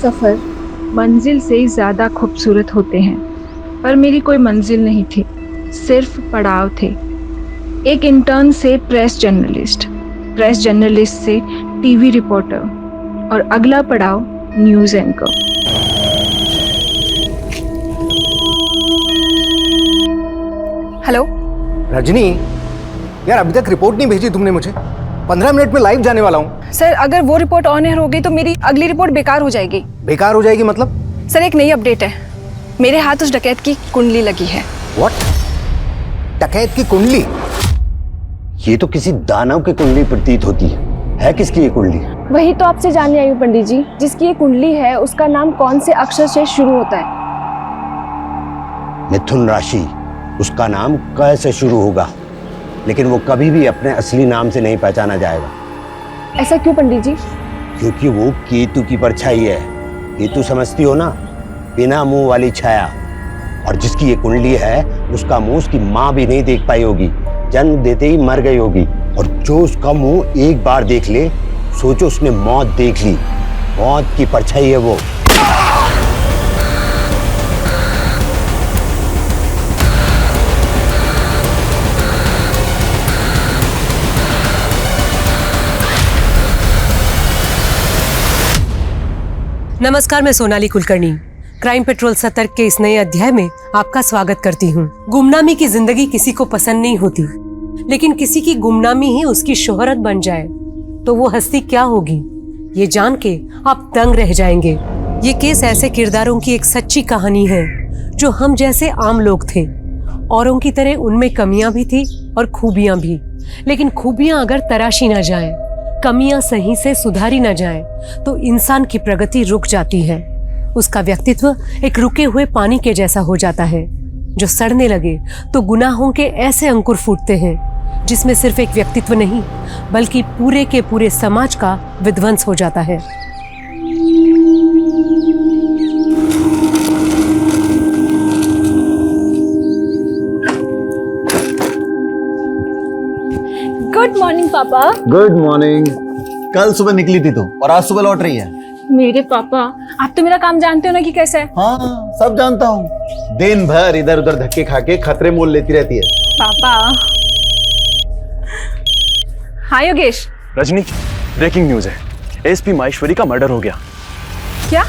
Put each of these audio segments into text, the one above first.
सफ़र मंजिल से ज़्यादा खूबसूरत होते हैं, पर मेरी कोई मंजिल नहीं थी, सिर्फ पड़ाव थे। एक इंटर्न से प्रेस जर्नलिस्ट से टीवी रिपोर्टर और अगला पड़ाव न्यूज़ एंकर। हेलो रजनी, यार अभी तक रिपोर्ट नहीं भेजी तुमने मुझे। 15 मिनट में लाइव जाने वाला हूँ। सर, अगर वो रिपोर्ट ऑन एयर हो गई तो मेरी अगली रिपोर्ट बेकार हो जाएगी। बेकार हो जाएगी मतलब? सर, एक नई अपडेट है। मेरे हाथ उस डकैत की कुंडली लगी है। व्हाट? डकैत की कुंडली? ये तो किसी दानव की कुंडली प्रतीत होती है किसकी ये कुंडली? वही तो आपसे जानने आई हूँ पंडित जी। जिसकी ये कुंडली है उसका नाम कौन से अक्षर से शुरू होता है? मिथुन राशि। उसका नाम क से शुरू होगा, लेकिन वो कभी भी अपने असली नाम से नहीं पहचाना जाएगा। ऐसा क्यों पंडित जी? क्योंकि वो केतु की परछाई है। केतु समझती हो ना, बिना मुंह वाली छाया। और जिसकी ये कुंडली है उसका मुंह उसकी माँ भी नहीं देख पाई होगी, जन्म देते ही मर गई होगी। और जो उसका मुंह एक बार देख ले, सोचो उसने मौत देख ली। मौत की परछाई है वो। नमस्कार, मैं सोनाली कुलकर्णी क्राइम पेट्रोल सतर्क के इस नए अध्याय में आपका स्वागत करती हूँ। गुमनामी की जिंदगी किसी को पसंद नहीं होती, लेकिन किसी की गुमनामी ही उसकी शोहरत बन जाए तो वो हस्ती क्या होगी, ये जान के आप दंग रह जाएंगे। ये केस ऐसे किरदारों की एक सच्ची कहानी है जो हम जैसे आम लोग थे। औरों की तरह उनमें कमियां भी थी और खूबियां भी, लेकिन खूबियां अगर तराशी न जाए, कमियां सही से सुधारी न जाए तो इंसान की प्रगति रुक जाती है। उसका व्यक्तित्व एक रुके हुए पानी के जैसा हो जाता है जो सड़ने लगे तो गुनाहों के ऐसे अंकुर फूटते हैं जिसमें सिर्फ एक व्यक्तित्व नहीं बल्कि पूरे के पूरे समाज का विध्वंस हो जाता है। गुड मॉर्निंग पापा। Good morning. कल सुबह निकली थी तू और आज सुबह लौट रही है। मेरे पापा, आप तो मेरा काम जानते हो ना कि कैसा है। हाँ, सब जानता हूँ। दिन भर इधर उधर धक्के खा के खतरे मोल लेती रहती है। पापा। हाँ योगेश। रजनी, ब्रेकिंग न्यूज है। एसपी माहेश्वरी का मर्डर हो गया। क्या?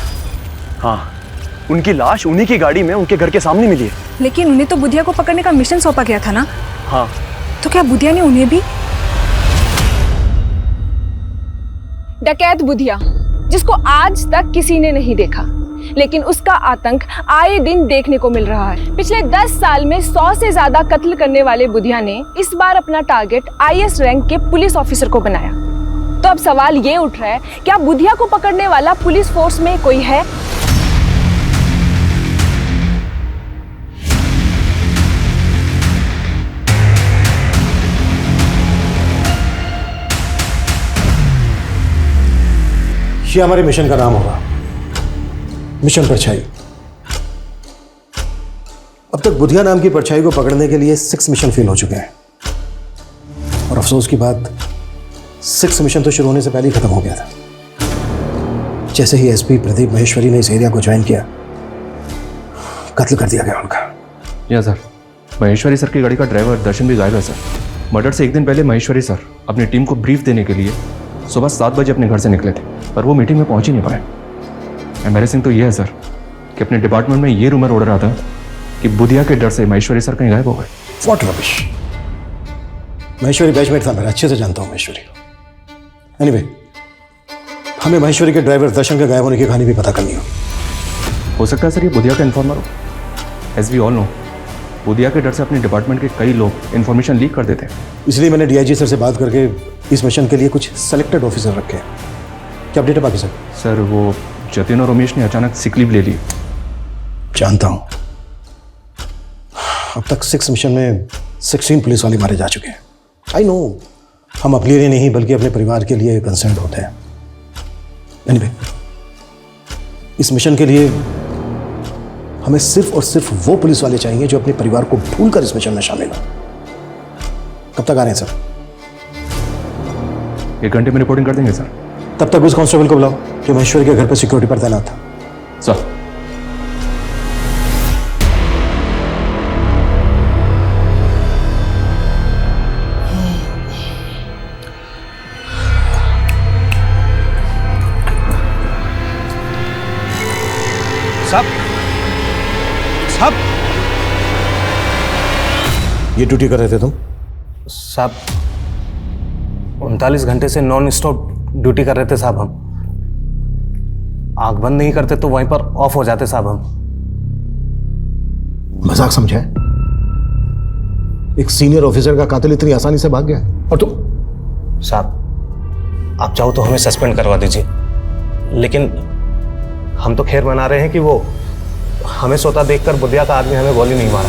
हाँ, उनकी लाश उन्हीं की गाड़ी में उनके घर के सामने मिली है। लेकिन उन्हें तो बुधिया को पकड़ने का मिशन सौंपा गया था ना। हाँ, तो क्या बुधिया ने उन्हें भी? डकैत बुधिया, जिसको आज तक किसी ने नहीं देखा, लेकिन उसका आतंक आए दिन देखने को मिल रहा है। पिछले 10 साल में 100 से ज्यादा कत्ल करने वाले बुधिया ने इस बार अपना टारगेट आईएएस रैंक के पुलिस ऑफिसर को बनाया। तो अब सवाल ये उठ रहा है, क्या बुधिया को पकड़ने वाला पुलिस फोर्स में कोई है? ये हमारे मिशन का नाम होगा, मिशन परछाई। अब तक बुधिया नाम की परछाई को पकड़ने के लिए 6 मिशन फेल हो चुके हैं। और अफसोस की बात, 6 मिशन तो शुरू होने से पहले ही खत्म हो गया था। जैसे ही एसपी प्रदीप माहेश्वरी ने इस एरिया को ज्वाइन किया, कत्ल कर दिया गया उनका। या सर, माहेश्वरी सर की गाड़ी का ड्राइवर दर्शन भी गायब है सर। मर्डर से एक दिन पहले माहेश्वरी सर अपनी टीम को ब्रीफ देने के लिए सुबह 7 बजे अपने घर से निकले थे, पर वो मीटिंग में पहुंच ही नहीं पाए। एम्बैरेसिंग तो ये है सर कि अपने डिपार्टमेंट में ये रूमर उड़ रहा था कि बुधिया के डर से माहेश्वरी सर कहीं गायब हो गए। What rubbish. माहेश्वरी बैचमेट था मेरा, अच्छे से जानता हूं माहेश्वरी को। एनीवे, हमें माहेश्वरी के ड्राइवर दर्शन के गायब होने की कहानी भी पता करनी हो सकता है सर ये बुधिया का इन्फॉर्मर हो। As we all know, Budhia के डर से अपने डिपार्टमेंट के कई लोग इन्फॉर्मेशन लीक कर देते हैं। इसलिए मैंने डीआईजी सर से बात करके इस मिशन के लिए कुछ सेलेक्टेड ऑफिसर रखे हैं। क्या अपडेट है बाकी सर? सर, वो जतिन और रमेश ने अचानक सिक लीव ले ली। जानता हूं। अब तक 6 मिशन में 16 पुलिस वाले मारे जा चुके हैं। आई नो, हम अपने लिए नहीं बल्कि अपने परिवार के लिए कंसर्न होते हैं। एनीवे, इस मिशन के लिए हमें सिर्फ और सिर्फ वो पुलिस वाले चाहिए जो अपने परिवार को भूलकर इस मिशन में शामिल हो। कब तक आ रहे हैं सर? 1 घंटे में रिपोर्टिंग कर देंगे सर। तब तक उस कांस्टेबल को बुलाओ जो महेश्वरी के घर पर सिक्योरिटी पर तैनात था। सर साहब, साहब, ये ड्यूटी कर रहे थे तुम? साहब 39 घंटे से नॉन स्टॉप ड्यूटी कर रहे थे साहब। हम आंख बंद नहीं करते तो वहीं पर ऑफ हो जाते साहब। हम मजाक समझा है? एक सीनियर ऑफिसर का कातिल इतनी आसानी से भाग गया और तुम? साहब आप चाहो तो हमें सस्पेंड करवा दीजिए, लेकिन हम तो खैर मना रहे हैं कि वो हमें सोता देखकर बुधिया का आदमी हमें गोली नहीं मारा।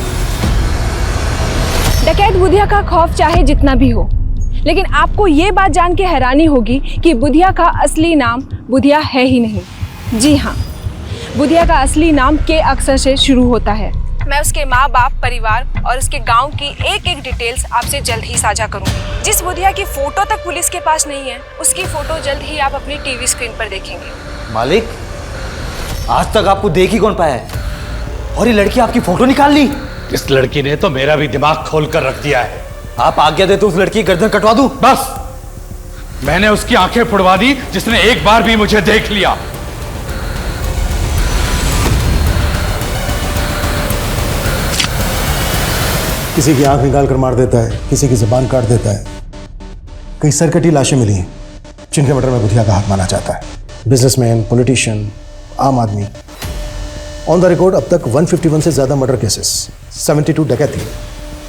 डकैत बुधिया का खौफ चाहे जितना भी हो, लेकिन आपको ये बात जान के हैरानी होगी कि बुधिया का असली नाम बुधिया है ही नहीं। जी हाँ, बुधिया का असली नाम के अक्षर से शुरू होता है। मैं उसके माँ बाप, परिवार और उसके गांव की एक एक डिटेल्स आपसे जल्द ही साझा करूंगी। जिस बुधिया की फोटो तक पुलिस के पास नहीं है, उसकी फोटो जल्द ही आप अपनी टीवी स्क्रीन पर देखेंगे। मालिक, आज तक आपको देख ही कौन पाया है, और ये लड़की आपकी फोटो निकाल ली। इस लड़की ने तो मेरा भी दिमाग खोल कर रख दिया है। आप आज्ञा दे तो उस लड़की की गर्दन कटवा दूं? बस, मैंने उसकी आंखें फुड़वा दी जिसने एक बार भी मुझे देख लिया। किसी की आंख निकाल कर मार देता है, किसी की जुबान काट देता है। कई सरकटी लाशें मिली हैं जिनके मर्डर में बुधिया का हाथ माना जाता है। बिजनेसमैन, पॉलिटिशियन, आम आदमी। ऑन द रिकॉर्ड अब तक 151 से ज्यादा मर्डर केसेस, 72 डकैती,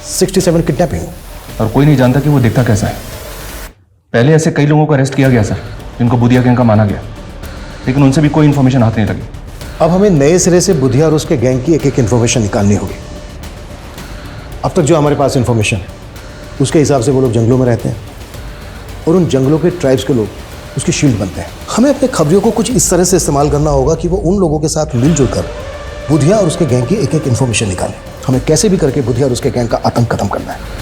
67 किडनैपिंग। और कोई नहीं जानता कि वो दिखता कैसा है। पहले ऐसे कई लोगों को अरेस्ट किया गया सर, जिनको बुधिया गैंग का माना गया, लेकिन उनसे भी कोई इन्फॉर्मेशन हाथ नहीं लगी। अब हमें नए सिरे से बुधिया और उसके गैंग की एक एक इन्फॉर्मेशन निकालनी होगी। अब तक जो हमारे पास इन्फॉर्मेशन है उसके हिसाब से वो लोग जंगलों में रहते हैं और उन जंगलों के ट्राइब्स के लोग उसकी शील्ड बनते हैं। हमें अपने खबरियों को कुछ इस तरह से इस्तेमाल करना होगा कि वो उन लोगों के साथ मिलजुल कर बुधिया और उसके गैंग की एक एक इन्फॉर्मेशन निकालें। हमें कैसे भी करके बुधिया और उसके गैंग का आतंक खत्म करना है।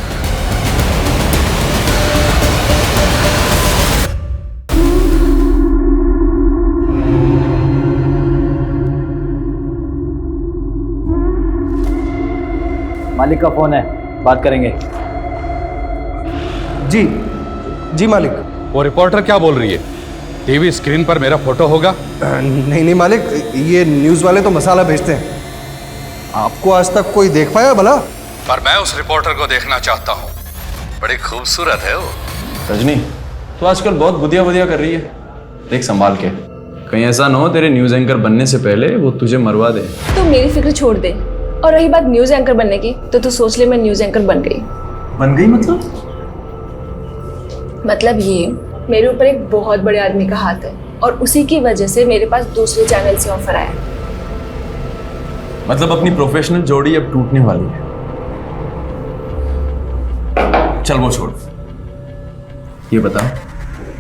मालिक का फोन है, बात करेंगे। जी जी मालिक। वो रिपोर्टर क्या बोल रही है? टीवी स्क्रीन पर मेरा फोटो होगा? नहीं मालिक, ये न्यूज़ वाले तो मसाला भेजते हैं। आपको आज तक कोई देख पाया भला? पर मैं उस रिपोर्टर को देखना चाहता हूँ। बड़ी खूबसूरत है वो। रजनी, तो आजकल बहुत बुधिया बुधिया कर रही है, देख संभाल के। कहीं ऐसा ना हो तेरे न्यूज़ एंकर बनने से पहले वो तुझे मरवा दे। तो मेरी फिक्र छोड़ दे, और रही बात न्यूज़ एंकर बनने की, तो तू सोच ले मैं न्यूज़ एंकर बन गई। बन गई मतलब ये, मेरे ऊपर एक बहुत बड़े आदमी का हाथ है और उसी की वजह से मेरे पास दूसरे चैनल से ऑफर आया। मतलब अपनी प्रोफेशनल जोड़ी अब टूटने वाली है। चल वो छोड़, ये बता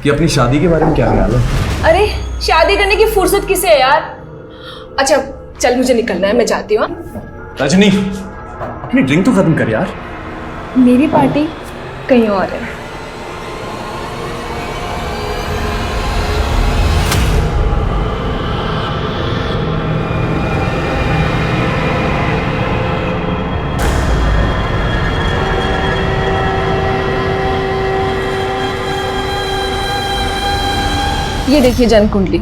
कि अपनी शादी के बारे में क्या ख्याल है? अरे शादी करने की फुर्सत किसे है यार। अच्छा चल, मुझे निकलना है, मैं जाती हूँ। रजनी, अपनी ड्रिंक तो खत्म कर यार। मेरी पार्टी कहीं और है। ये देखिए जन्म कुंडली।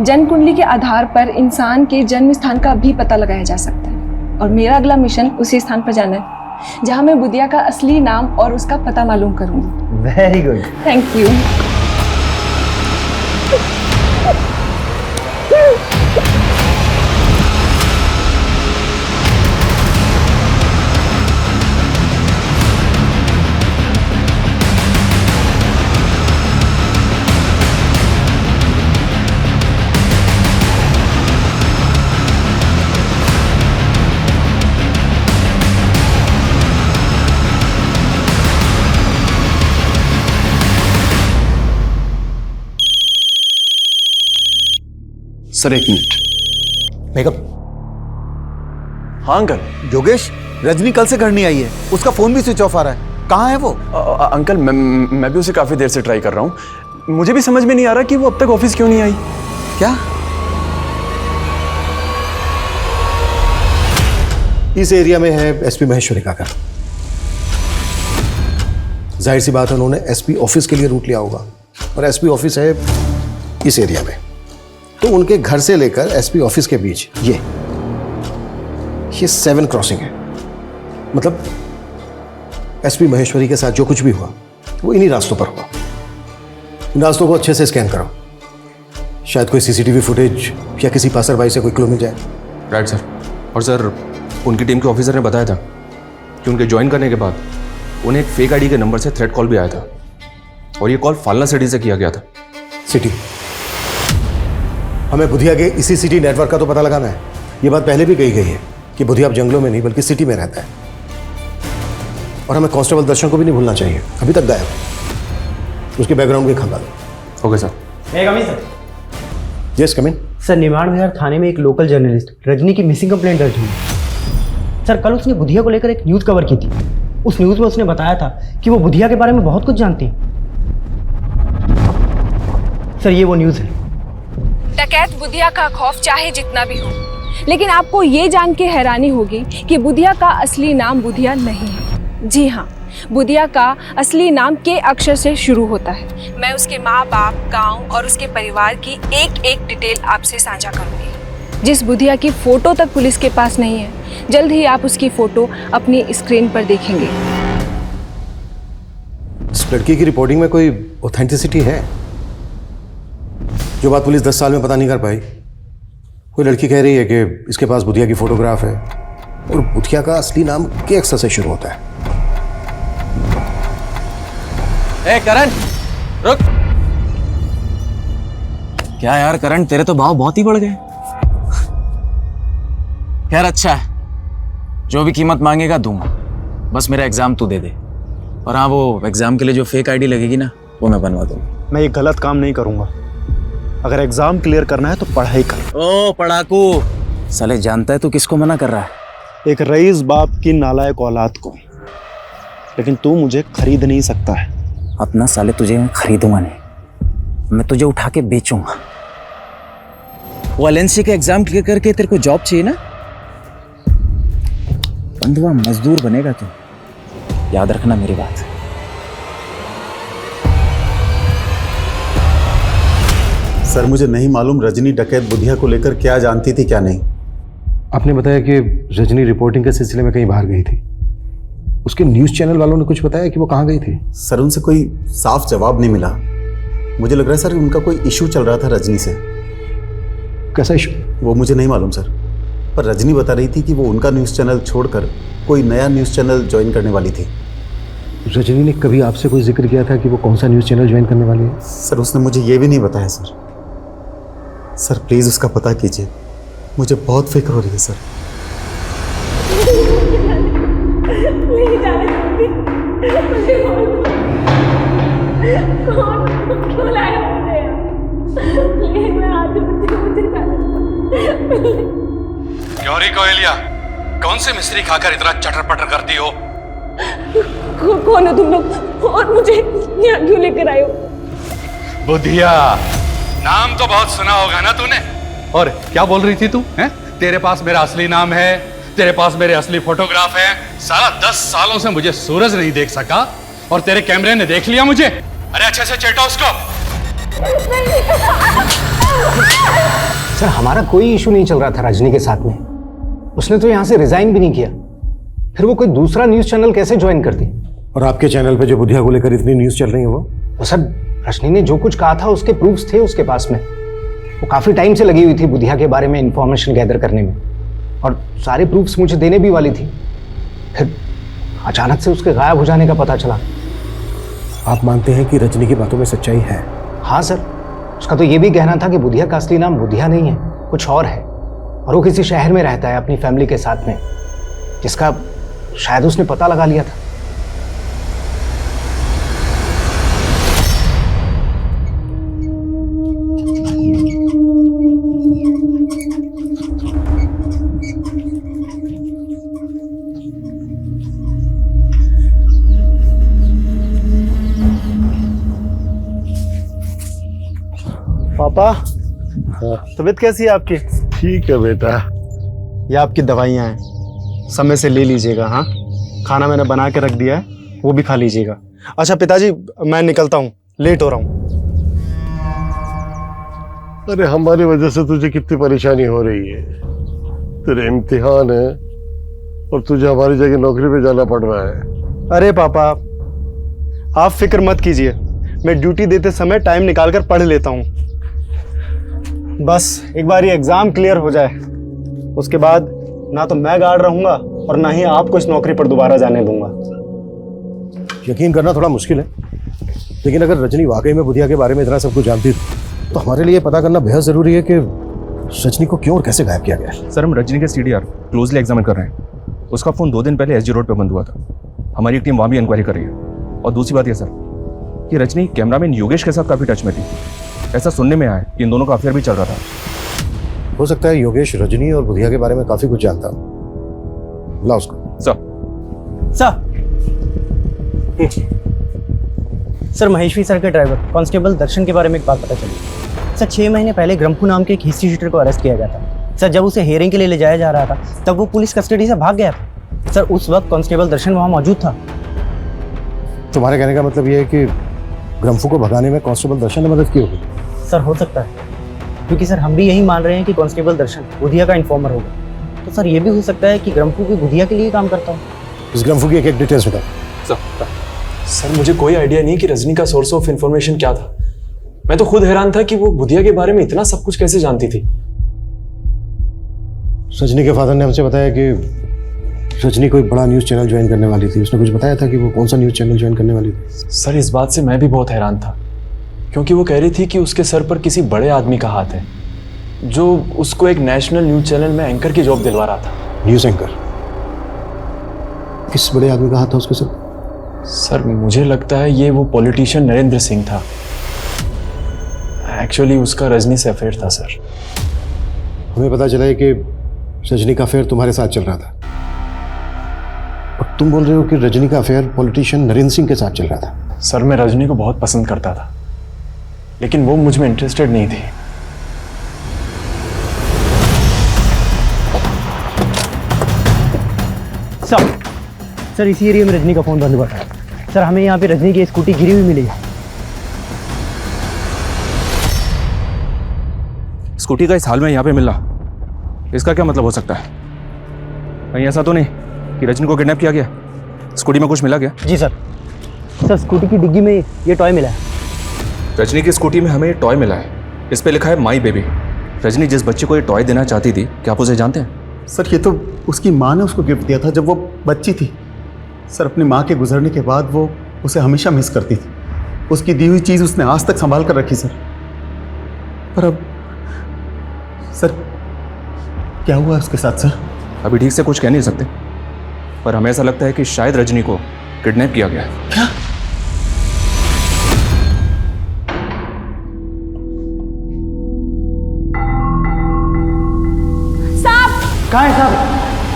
जन्म कुंडली के आधार पर इंसान के जन्म स्थान का भी पता लगाया जा सकता है, और मेरा अगला मिशन उसी स्थान पर जाना है जहां मैं बुधिया का असली नाम और उसका पता मालूम करूंगी। Very good. Thank you. Sir एक मिनट। मेकअप। हाँ अंकल। योगेश, रजनी कल से घर नहीं आई है, उसका फोन भी स्विच ऑफ आ रहा है। कहाँ है वो? अंकल मैं भी उसे काफी देर से ट्राई कर रहा हूँ। मुझे भी समझ में नहीं आ रहा कि वो अब तक ऑफिस क्यों नहीं आई। क्या? इस एरिया में है एसपी महेश्वरी का घर। जाहिर सी बात है उन्होंने एसपी ऑफिस के लिए रूट लिया होगा, और एसपी ऑफिस है इस एरिया में। तो उनके घर से लेकर एसपी ऑफिस के बीच ये 7 क्रॉसिंग है। मतलब एसपी महेश्वरी के साथ जो कुछ भी हुआ वो इन्हीं रास्तों पर हुआ। इन रास्तों को अच्छे से स्कैन करो, शायद कोई सीसीटीवी फुटेज या किसी पासरबाई से कोई क्लू मिल जाए। Right sir. और सर, उनकी टीम के ऑफिसर ने बताया था कि उनके ज्वाइन करने के बाद उन्हें एक फेक आईडी के नंबर से थ्रेट कॉल भी आया था, और ये कॉल फालना सिटी से किया गया था। सिटी? हमें बुधिया के इसी सिटी नेटवर्क का तो पता लगाना है। ये बात पहले भी कही गई है कि बुधिया अब जंगलों में नहीं बल्कि सिटी में रहता है, और हमें कांस्टेबल दर्शन को भी नहीं भूलना चाहिए, अभी तक गायब है। उसके बैकग्राउंड भी खंगालो। Okay sir. Sir yes come in. Sir, Nimad Vihar थाने में एक लोकल जर्नलिस्ट रजनी की मिसिंग कंप्लेंट दर्ज हुई। सर, कल उसने बुधिया को लेकर एक न्यूज़ कवर की थी। उस न्यूज़ में उसने बताया था कि वो बुधिया के बारे में बहुत कुछ जानती है। सर, ये वो न्यूज़ है। डकैत बुधिया का खौफ चाहे जितना भी हो, लेकिन आपको ये जान के हैरानी होगी कि बुधिया का असली नाम बुधिया नहीं है। जी हाँ, बुधिया का असली नाम के अक्षर से शुरू होता है। मैं उसके माँ बाप, गांव और उसके परिवार की एक एक डिटेल आपसे साझा करूंगी। जिस बुधिया की फोटो तक पुलिस के पास नहीं है, जल्द ही आप उसकी फोटो अपनी स्क्रीन पर देखेंगे। इस लड़की की रिपोर्टिंग में कोई ऑथेंटिसिटी है? जो बात पुलिस 10 साल में पता नहीं कर पाई, कोई लड़की कह रही है कि इसके पास बुधिया की फोटोग्राफ है, और बुधिया का असली नाम के अक्षर से शुरू होता है। ए करण, रुक। क्या यार करण, तेरे तो भाव बहुत ही बढ़ गए। यार अच्छा है, जो भी कीमत मांगेगा दूंगा, बस मेरा एग्जाम तू दे दे। और हाँ, वो एग्जाम के लिए जो फेक आईडी लगेगी ना, वो मैं बनवा दूंगा। मैं ये गलत काम नहीं करूंगा। अगर एग्जाम क्लियर करना है तो पढ़ाई कर। ओ पढ़ाकू, साले जानता है तू किसको मना कर रहा है? एक रईस बाप की नालायक औलाद को। लेकिन तू मुझे खरीद नहीं सकता है। अपना साले तुझे मैं खरीदूंगा नहीं, मैं तुझे उठा के बेचूंगा। वो एलएनसी का एग्जाम क्लियर करके तेरे को जॉब चाहिए ना, बंधुआ मजदूर बनेगा तू, याद रखना मेरी बात। सर, मुझे नहीं मालूम रजनी डकैत बुधिया को लेकर क्या जानती थी क्या नहीं। आपने बताया कि रजनी रिपोर्टिंग के सिलसिले में कहीं बाहर गई थी। उसके न्यूज़ चैनल वालों ने कुछ बताया कि वो कहाँ गई थी? सर, उनसे कोई साफ जवाब नहीं मिला। मुझे लग रहा है सर उनका कोई इशू चल रहा था रजनी से। कैसा इशू? वो मुझे नहीं मालूम सर, पर रजनी बता रही थी कि वो उनका न्यूज़ चैनल छोड़कर कोई नया न्यूज़ चैनल ज्वाइन करने वाली थी। रजनी ने कभी आपसे कोई जिक्र किया था कि वो कौन सा न्यूज़ चैनल ज्वाइन करने वाली है? सर, उसने मुझे ये भी नहीं बताया सर। सर प्लीज़ उसका पता कीजिए, मुझे बहुत फिक्र हो रही है सर। गौरी कोयलिया, कौन से मिस्त्री खाकर इतना चटर पटर करती हो? कौन हो तुम लोग और मुझे यहाँ क्यों लेकर आए हो? बुधिया, नाम तो बहुत सुना होगा ना तूने। और क्या बोल रही थी तू? हैं? तेरे पास मेरा असली नाम है, तेरे पास मेरे असली फोटोग्राफ है। साला 10 सालों से मुझे सूरज नहीं देख सका और तेरे कैमरे ने देख लिया मुझे। अरे अच्छे से चेटो उसको। सर, हमारा कोई इशू नहीं चल रहा था रजनी के साथ में। उसने तो यहाँ से रिजाइन भी नहीं किया, फिर वो कोई दूसरा न्यूज़ चैनल कैसे ज्वाइन करती? और आपके चैनल पे जो बुधिया को लेकर इतनी न्यूज़ चल रही है वो सर, रजनी ने जो कुछ कहा था उसके प्रूफ्स थे उसके पास में। वो काफ़ी टाइम से लगी हुई थी बुधिया के बारे में इंफॉर्मेशन गैदर करने में, और सारे प्रूफ्स मुझे देने भी वाली थी। फिर अचानक से उसके गायब हो जाने का पता चला। आप मानते हैं कि रजनी की बातों में सच्चाई है? हाँ सर, उसका तो ये भी कहना था कि बुधिया का असली नाम बुधिया नहीं है, कुछ और है, और वो किसी शहर में रहता है अपनी फैमिली के साथ में, जिसका शायद उसने पता लगा लिया था। पापा, तबीयत कैसी है आपकी? ठीक है बेटा। ये आपकी दवाइयाँ हैं, समय से ले लीजिएगा। हाँ, खाना मैंने बना के रख दिया है, वो भी खा लीजिएगा। अच्छा पिताजी, मैं निकलता हूँ, लेट हो रहा हूँ। अरे हमारी वजह से तुझे कितनी परेशानी हो रही है। तेरे इम्तिहान है और तुझे हमारी जगह नौकरी पे जाना पड़ रहा है। अरे पापा, आप फिक्र मत कीजिए, मैं ड्यूटी देते समय टाइम निकाल कर पढ़ लेता हूँ। बस एक बार ये एग्जाम क्लियर हो जाए, उसके बाद ना तो मैं गार्ड रहूंगा और ना ही आपको इस नौकरी पर दोबारा जाने दूंगा। यकीन करना थोड़ा मुश्किल है, लेकिन अगर रजनी वाकई में बुधिया के बारे में इतना सब कुछ जानती तो हमारे लिए पता करना बेहद जरूरी है कि रजनी को क्यों और कैसे गायब किया गया। सर, हम रजनी के CDR क्लोजली एग्जामिन कर रहे हैं। उसका फ़ोन 2 दिन पहले SG रोड पे बंद हुआ था। हमारी एक टीम वहाँ भी इंक्वायरी कर रही है। और दूसरी बात यह सर कि रजनी कैमरामैन योगेश के साथ काफ़ी टच में थी। ऐसा सुनने में आया कि इन दोनों का अफेयर भी चल रहा था। हो सकता है योगेश रजनी और बुधिया के बारे में काफी कुछ जानता। ला उसको। सर, महेश्वरी सर के ड्राइवर कांस्टेबल दर्शन के बारे में एक बात पता चली। सर, 6 महीने पहले ग्रम्फू नाम के एक हिस्ट्री शीटर को अरेस्ट किया गया था। सर, जब उसे हियरिंग के लिए ले जाया जा रहा था तब वो पुलिस कस्टडी से भाग गया था। सर, उस वक्त कांस्टेबल दर्शन वहाँ मौजूद था। तुम्हारे कहने का मतलब ये है कि ग्रम्फू को भगाने में कांस्टेबल दर्शन ने मदद की होगी? सर, हो सकता है, क्योंकि सर हम भी यही मान रहे हैं कि कांस्टेबल दर्शन बुधिया का इन्फॉर्मर होगा। तो सर ये भी हो सकता है कि ग्रम्फू भी बुधिया के लिए काम करता हो। इस ग्रम्फू की एक डिटेल्स बताओ। सर, मुझे कोई आइडिया नहीं कि रजनी का सोर्स ऑफ इंफॉर्मेशन क्या था। मैं तो खुद हैरान था कि वो बुधिया के बारे में इतना सब कुछ कैसे जानती थी। रजनी के फादर ने हमसे बताया कि रजनी कोई बड़ा न्यूज़ चैनल ज्वाइन करने वाली थी। उसने कुछ बताया था कि वो कौन सा न्यूज़ चैनल ज्वाइन करने वाली थी? सर, इस बात से मैं भी बहुत हैरान था, क्योंकि वो कह रही थी कि उसके सर पर किसी बड़े आदमी का हाथ है जो उसको एक नेशनल न्यूज़ चैनल में एंकर की जॉब दिलवा रहा था। News anchor? किस बड़े आदमी का हाथ था उसके सर? सर, मुझे लगता है ये वो पॉलिटिशियन नरेंद्र सिंह था। एक्चुअली उसका रजनी से अफेयर था सर। हमें पता चला है कि रजनी का अफेयर तुम्हारे साथ चल रहा था, और तुम बोल रहे हो कि रजनी का अफेयर पॉलिटिशियन नरेंद्र सिंह के साथ चल रहा था। सर, मैं रजनी को बहुत पसंद करता था, लेकिन वो मुझ में इंटरेस्टेड नहीं थी। सर, इसी एरिया में रजनी का फोन बंद हुआ था। सर, हमें यहाँ पे रजनी की स्कूटी गिरी हुई मिली है। स्कूटी का इस हाल में यहाँ पे मिला, इसका क्या मतलब हो सकता है? कहीं ऐसा तो नहीं कि रजनी को किडनैप किया गया? स्कूटी में कुछ मिला गया? जी सर। सर, स्कूटी की डिग्गी में ये टॉय मिला है। रजनी की स्कूटी में हमें ये टॉय मिला है। इस पे लिखा है माई बेबी। रजनी जिस बच्चे को ये टॉय देना चाहती थी, क्या आप उसे जानते हैं? सर, ये तो उसकी माँ ने उसको गिफ्ट दिया था जब वो बच्ची थी। सर, अपनी माँ के गुजरने के बाद वो उसे हमेशा मिस करती थी। उसकी दी हुई चीज़ उसने आज तक संभाल कर रखी सर। पर अब सर क्या हुआ उसके साथ सर? अभी ठीक से कुछ कह नहीं सकते, पर हमें ऐसा लगता है कि शायद रजनी को किडनैप किया गया है। क्या? कहाँ है साहब?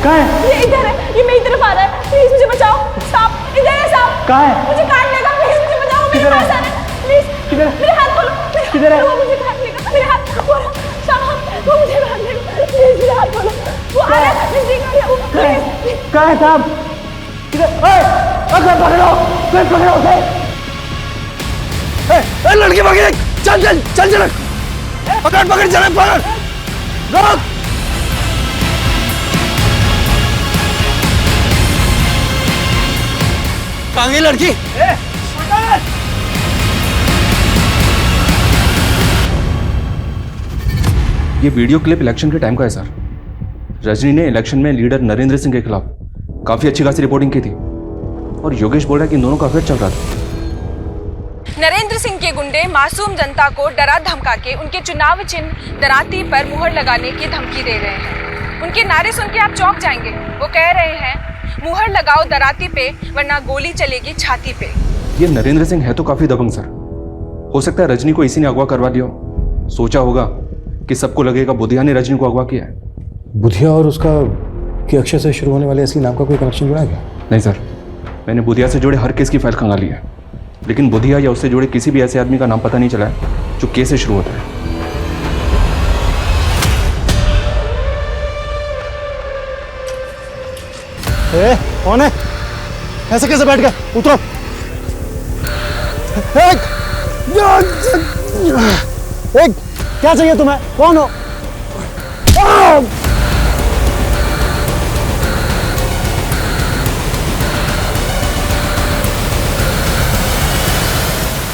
कहाँ है? ये इधर है, ये मेरी तरफ आ रहा है। प्लीज मुझे बचाओ। सांप इधर है। सांप कहाँ है? मुझे काट लेगा। प्लीज मुझे बचाओ। मेरे पास आ रहा है। प्लीज किधर? मेरे हाथ खोलो। किधर है? वो मुझे काट लेगा। मेरे हाथ खोलो। सांप वो मुझे काट लेगा। प्लीज मेरे हाथ खोलो। वो आ रहा है। नजदीक आ रहा है। कहाँ है साहब? किधर? अगर पकड़ो, फिर पकड़ो उसे। लड़की भागी, चल चल चल चल, पकड़ पकड़, चल पकड़, रोक। कहाँ गई लड़की? ये वीडियो क्लिप इलेक्शन के टाइम का है सर। रजनी ने इलेक्शन में लीडर नरेंद्र सिंह के खिलाफ काफी अच्छी खासी रिपोर्टिंग की थी, और योगेश बोल रहा है कि इन दोनों का अफेयर चल रहा था। नरेंद्र सिंह के गुंडे मासूम जनता को डरा धमका के उनके चुनाव चिन्ह दराती पर मुहर लगाने की धमकी दे रहे हैं। उनके नारे सुन के आप चौंक जाएंगे। वो कह रहे हैं, मुहर लगाओ दराती पे, वरना गोली चलेगी छाती पे। ये नरेंद्र सिंह है तो काफी दबंग सर। हो सकता है रजनी को इसी ने अगवा करवा दिया हो। सोचा होगा कि सबको लगेगा बुधिया ने रजनी को अगवा किया है। बुधिया और उसका के अक्षर से शुरू होने वाले असली नाम का कोई कनेक्शन जुड़ा गया? नहीं सर, मैंने बुधिया से जुड़े हर केस की फाइल खंगाली है, लेकिन बुधिया या उससे जुड़े किसी भी ऐसे आदमी का नाम पता नहीं चला है जो केस से शुरू होता है। कौन है? ऐसे कैसे बैठ गए? उतरो। क्या चाहिए तुम्हें? कौन हो?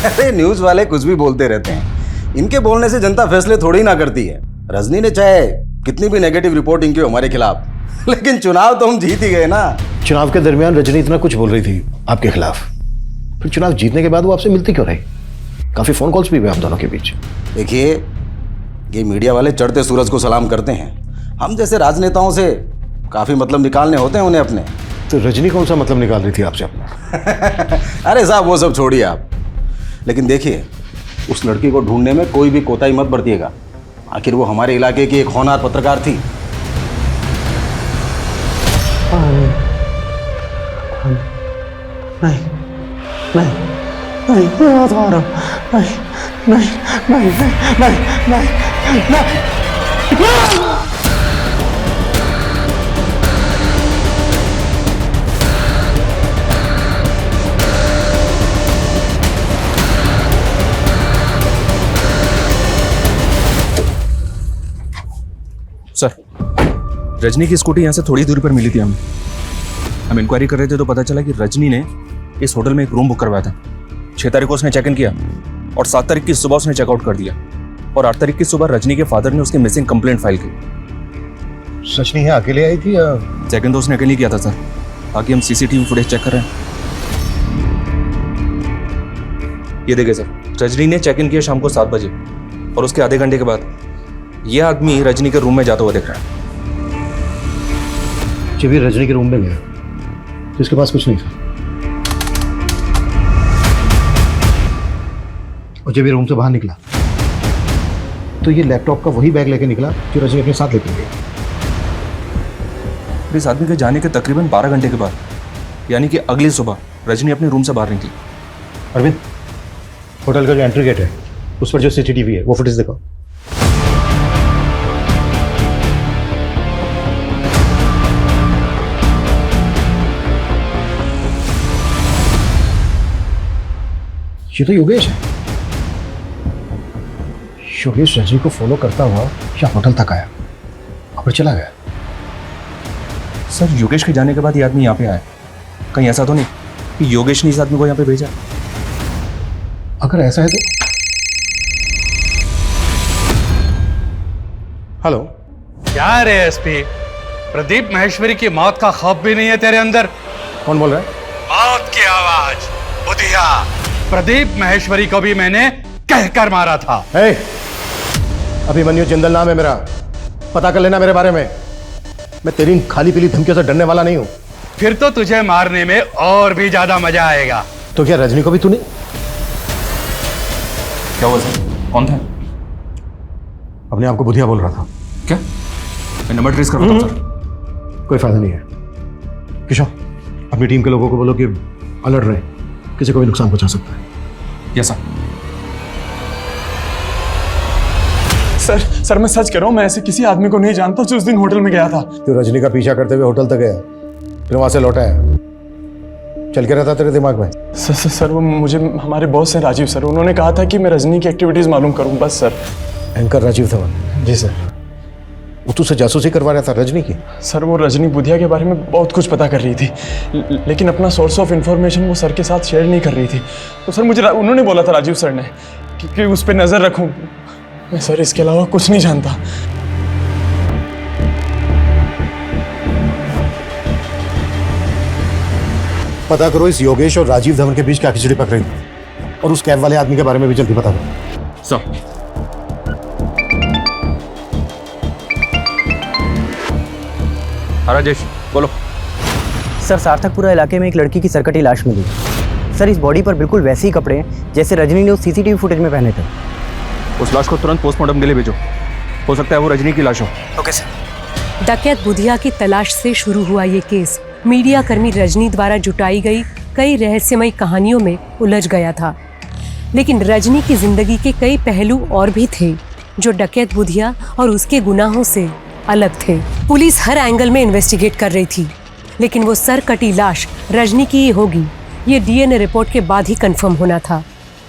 अरे न्यूज वाले कुछ भी बोलते रहते हैं, इनके बोलने से जनता फैसले थोड़ी ना करती है। रजनी ने चाहे कितनी भी नेगेटिव रिपोर्टिंग की हमारे खिलाफ, लेकिन चुनाव तो हम जीत ही गए ना। चुनाव के दरमियान रजनी इतना कुछ बोल रही थी आपके खिलाफ, फिर चुनाव जीतने के बाद वो आपसे मिलती क्यों रही? काफी फोन कॉल्स भी हुए हम दोनों के बीच। देखिए, ये मीडिया वाले चढ़ते सूरज को सलाम करते हैं, हम जैसे राजनेताओं से काफी मतलब निकालने होते हैं उन्हें अपने। तो रजनी कौन सा मतलब निकाल रही थी आपसे अपना? अरे साहब वो सब छोड़िए आप, लेकिन देखिए उस लड़की को ढूंढने में कोई भी कोताही मत बरतिएगा। आखिर वो हमारे इलाके की एक होनहार पत्रकार थी। नहीं नहीं नहीं, मैं हाथ मार रहा हूं। नहीं नहीं नहीं नहीं नहीं नहीं। सर, रजनी की स्कूटी यहाँ से थोड़ी दूरी पर मिली थी हमें। हम इंक्वायरी कर रहे थे तो पता चला कि रजनी ने इस होटल में एक रूम बुक करवाया था। 6 तारीख को उसने चेक इन किया और 7 तारीख की सुबह उसने चेकआउट कर दिया, और 8 तारीख की सुबह रजनी के फादर ने उसकी मिसिंग कंप्लेंट फाइल की। सच नहीं है, अकेले आई थी या? चेक इन तो उसने अकेले किया था सर। बाकी हम सीसीटीवी फुटेज चेक कर रहे हैं। ये देखिए सर, रजनी ने चेक इन किया शाम को 7 बजे, और उसके आधे घंटे के बाद यह आदमी रजनी के रूम में जाता हुआ दिख रहा है। जब ये रजनी के रूम में गया तो इसके पास कुछ नहीं था, और जब ये रूम से बाहर निकला तो ये लैपटॉप का वही बैग लेके निकला जो रजनी अपने साथ लेके गई। इस आदमी के जाने के तकरीबन 12 घंटे के बाद, यानी कि अगली सुबह, रजनी अपने रूम से बाहर निकली। अरविंद, होटल का जो एंट्री गेट है उस पर जो सीसीटीवी है वो फुटेज देखो। ये तो योगेश है। योगेश रजनी को फॉलो करता हुआ यहाँ होटल तक आया और फिर चला गया। सर, योगेश के जाने के बाद ये आदमी यहाँ पे आया। कहीं ऐसा तो नहीं कि योगेश ने इस आदमी को यहाँ पे भेजा? अगर ऐसा है तो हेलो। क्या रे एसपी, प्रदीप महेश्वरी की मौत का खौफ भी नहीं है तेरे अंदर? कौन बोल रहा है? मौत की आवाज, बुधिया। प्रदीप महेश्वरी को भी मैंने कहकर मारा था। अभिमन्यु जिंदल नाम है मेरा, पता कर लेना मेरे बारे में। मैं तेरी इन खाली पीली धमकियों से डरने वाला नहीं हूं। फिर तो तुझे मारने में और भी ज्यादा मजा आएगा। तो क्या रजनी को भी तूने? क्या हुआ सर? कौन था? अपने आप को बुधिया बोल रहा था। क्या? मैं नंबर ट्रेस करवाता हूं सर। कोई फायदा नहीं है। किशोर, अपनी टीम के लोगों को बोलो कि अलर्ट रहे, किसी को भी नुकसान पहुंचा सकता है। Yes sir. सर सर मैं सच कह रहा हूँ, मैं ऐसे किसी आदमी को नहीं जानता जो उस दिन होटल में गया था। तो रजनी का पीछा करते हुए होटल तक गया, फिर वहां से लौटा है। चल के रहता तेरे दिमाग में? सर वो मुझे हमारे बॉस हैं राजीव सर, उन्होंने कहा था कि मैं रजनी की एक्टिविटीज मालूम करूं, बस सर। एंकर राजीव धवन? जी सर। वो तुझसे जासूसी करवा रहा था रजनी की? सर वो रजनी बुधिया के बारे में बहुत कुछ पता कर रही थी, लेकिन अपना सोर्स ऑफ इंफॉर्मेशन वो सर के साथ शेयर नहीं कर रही थी। तो सर मुझे उन्होंने बोला था राजीव सर ने कि उस पर नजर रखूं। मैं सर इसके अलावा कुछ नहीं जानता। पता करो इस योगेश और राजीव धवन के बीच क्या खिचड़ी पक रही है, और उस कैब वाले आदमी के बारे में भी जल्दी पता करो। सर। राजेश बोलो। सर, सार्थकपुरा इलाके में एक लड़की की सरकटी लाश मिली है। सर, इस बॉडी पर बिल्कुल वैसे ही कपड़े हैं जैसे रजनी ने उस सीसीटीवी फुटेज में पहने थे। उस लाश को तुरंत पोस्टमार्टम के लिए भेजो, हो सकता है वो रजनी की लाश हो। Okay sir. डकैत बुधिया की तलाश से शुरू हुआ ये केस मीडिया कर्मी रजनी द्वारा जुटाई गई कई रहस्यमयी कहानियों में उलझ गया था। लेकिन रजनी की जिंदगी के कई पहलू और भी थे जो डकैत बुधिया और उसके गुनाहों से अलग थे। पुलिस हर एंगल में इन्वेस्टिगेट कर रही थी, लेकिन वो सर कटी लाश रजनी की ही होगी, ये डीएनए रिपोर्ट के बाद ही कंफर्म होना था।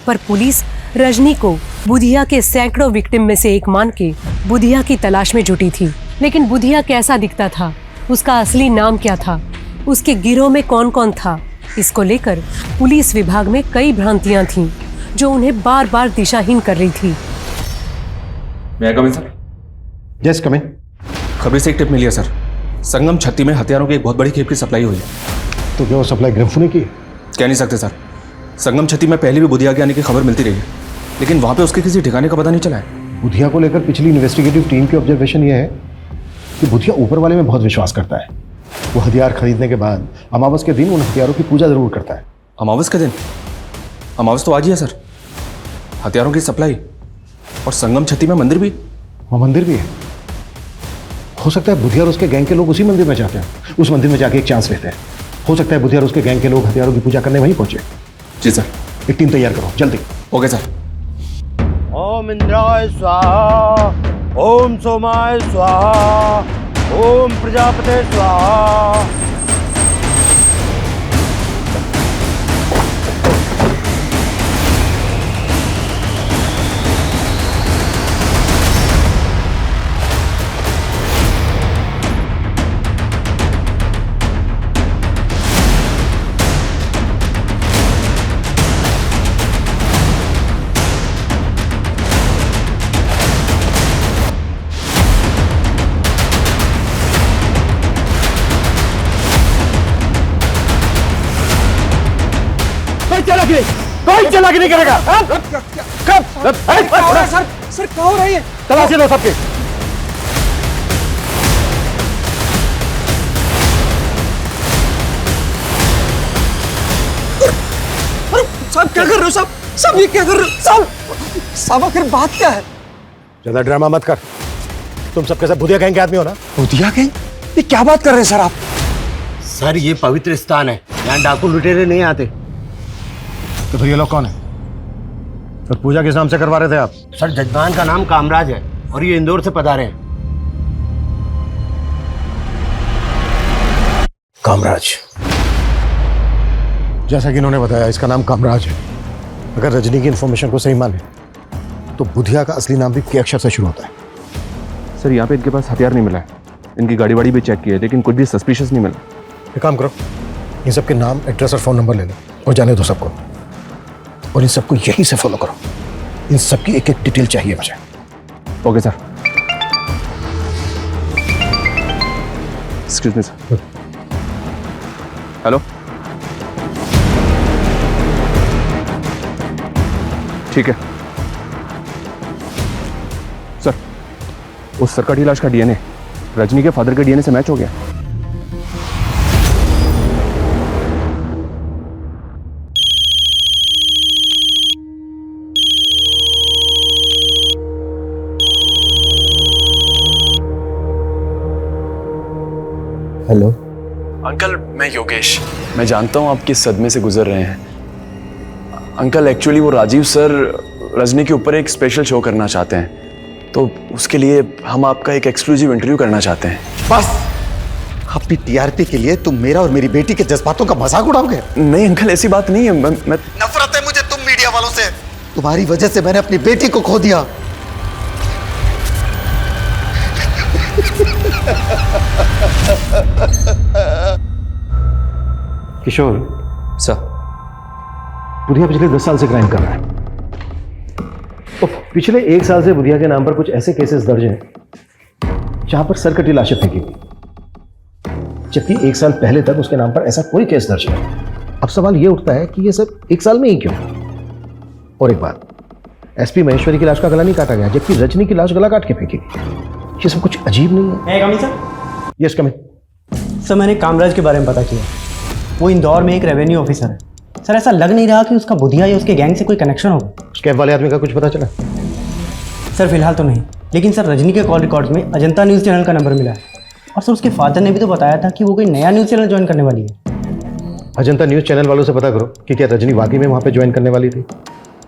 पर पुलिस रजनी को बुधिया के सैकड़ों विक्टिम में से एक मान के बुधिया की तलाश में जुटी थी। लेकिन बुधिया कैसा दिखता था, उसका असली नाम क्या था, उसके गिरोह में कौन कौन था, इसको लेकर पुलिस विभाग में कई भ्रांतियां थीं जो उन्हें बार बार दिशाहीन कर रही थी। मैं कम इन सर? यस कम इन। खबरी से एक टिप मिली है सर, संगम छत्ती में हथियारों की एक बहुत बड़ी खेप की सप्लाई हुई है। तो क्या वो सप्लाई ग्रम्फू ने की? कह नहीं सकते सर, संगम छत्ती में पहले भी बुधिया के आने की खबर मिलती रही है, लेकिन वहां पे उसके किसी ठिकाने का पता नहीं चला है। बुधिया को लेकर पिछली इन्वेस्टिगेटिव टीम की ऑब्जर्वेशन ये है कि बुधिया ऊपर वाले में बहुत विश्वास करता है। वो हथियार खरीदने के बाद अमावस के दिन उन हथियारों की पूजा जरूर करता है। अमावस के दिन? अमावस तो आज ही है सर। हथियारों की सप्लाई और संगम छत्ती में मंदिर भी? वहाँ मंदिर भी है। हो सकता है बुधिया और उसके गैंग के लोग उसी मंदिर में जाते हैं, उस मंदिर में जाके एक चांस लेते हैं। हो सकता है बुधिया और उसके गैंग के लोग हथियारों की पूजा करने वहीं पहुंचे। जी सर। एक टीम तैयार करो जल्दी। Okay sir. ओम इंद्राय स्वाहा, ओम सोमाय स्वाहा, ओम प्रजापते स्वाहा। कोई चला नहीं करेगा। सर सर क्या हो रही है? तलाशी लो सबके। साहब क्या कर रहे हो साहब? साहब ये क्या कर रहे हो साहब? साहब आखिर बात क्या है? ज्यादा ड्रामा मत कर। तुम सबके सब बुधिया गैंग के आदमी हो ना? बुधिया गैंग? ये क्या बात कर रहे हैं सर आप? सर ये पवित्र स्थान है, यहाँ डाकू लुटेरे नहीं आते। तो फिर ये लोग कौन है और पूजा किस नाम से करवा रहे थे आप? सर जजमान का नाम कामराज है और ये इंदौर से पधारे हैं। कामराज, जैसा कि इन्होंने बताया इसका नाम कामराज है। अगर रजनी की इंफॉर्मेशन को सही माने तो बुधिया का असली नाम भी के अक्षर से शुरू होता है। सर यहाँ पे इनके पास हथियार नहीं मिला है, इनकी गाड़ी वाड़ी भी चेक की है, लेकिन कुछ भी सस्पिशियस नहीं मिला। एक काम करो, इन सबके नाम, एड्रेस और फोन नंबर ले लो और जाने दो सबको, और इन सबको यहीं से फॉलो करो। इन सबकी एक एक डिटेल चाहिए मुझे। Okay sir. Excuse me sir. Hello, ठीक है सर। उस सरकटी लाश का डीएनए रजनी के फादर के डीएनए से मैच हो गया। हेलो अंकल, मैं योगेश। मैं जानता हूँ आप किस सदमे से गुजर रहे हैं। अंकल एक्चुअली वो राजीव सर रजनी के ऊपर एक स्पेशल शो करना चाहते हैं, तो उसके लिए हम आपका एक एक्सक्लूसिव इंटरव्यू करना चाहते हैं। बस अपनी टीआरपी के लिए तुम मेरा और मेरी बेटी के जज्बातों का मजाक उड़ाओगे? नहीं अंकल, ऐसी बात नहीं है। मैं नफरत है मुझे तुम मीडिया वालों से। तुम्हारी वजह से मैंने अपनी बेटी को खो दिया। किशोर सर, बुधिया पिछले 10 साल से क्राइम कर रहा है। तो पिछले 1 साल से बुधिया के नाम पर कुछ ऐसे केसेस दर्ज हैं जहां पर सरकटी लाशें फेंकी गई, जबकि 1 साल पहले तक उसके नाम पर ऐसा कोई केस दर्ज नहीं। अब सवाल ये उठता है कि ये सब 1 साल में ही क्यों? और एक बात, एसपी महेश्वरी की लाश का गला नहीं काटा गया, जबकि रजनी की लाश गला काट के फेंकी गई। ये सब कुछ अजीब नहीं है? Coming sir. Yes coming. Sir मैंने कामराज के बारे में पता किया, वो इंदौर में एक रेवेन्यू ऑफिसर है। सर ऐसा लग नहीं रहा कि उसका बुधिया या उसके गैंग से कोई कनेक्शन होगा। उस कैब वाले आदमी का कुछ पता चला? सर फिलहाल तो नहीं, लेकिन सर रजनी के कॉल रिकॉर्ड्स में अजंता न्यूज़ चैनल का नंबर मिला है, और सर उसके फादर ने भी तो बताया था कि वो कोई नया न्यूज़ चैनल ज्वाइन करने वाली है। अजंता न्यूज़ चैनल वालों से पता करो कि क्या रजनी वाकई में वहाँ पे ज्वाइन करने वाली थी,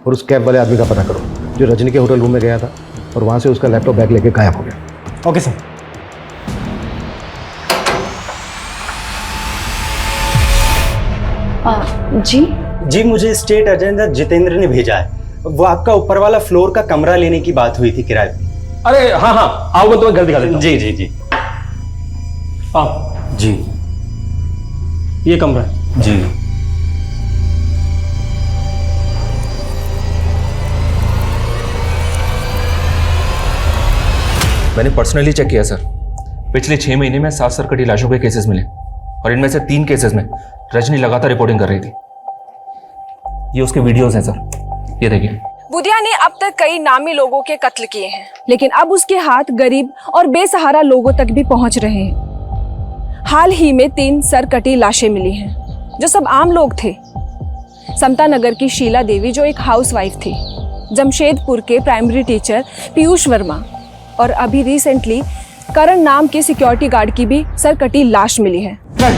और उस कैब वाले आदमी का पता करो जो रजनी के होटल रूम में गया था और वहाँ से उसका लैपटॉप बैग लेके गायब हो गया। Okay sir. जी जी, मुझे स्टेट एजेंट जितेंद्र ने भेजा है। वो आपका ऊपर वाला फ्लोर का कमरा लेने की बात हुई थी किराए पे। अरे हाँ हाँ, आओ मैं तुम्हें घर दिखा देता हूँ। जी जी जी। आओ जी, ये कमरा है। जी मैंने पर्सनली चेक किया सर। पिछले 6 महीने में 7 सरकटी लाशों के केसेस मिले और इनमें से 3 केसेस में रजनी लगातार रिपोर्टिंग कर रही थी। ये उसके वीडियोस हैं सर, ये देखिए। बुधिया ने अब तक कई नामी लोगों के कत्ल किए हैं, लेकिन अब उसके हाथ गरीब और बेसहारा लोगों तक भी पहुंच रहे हैं। हाल ही में 3 सरकटी लाशें मिली हैं, जो सब आम लोग थे। समता नगर की शीला देवी, जो एक हाउसवाइफ थी, जमशेदपुर के प्राइमरी टीचर पीयूष वर्मा, और अभी रिसेंटली करण नाम के सिक्योरिटी गार्ड की भी सरकटी लाश मिली है। नहीं।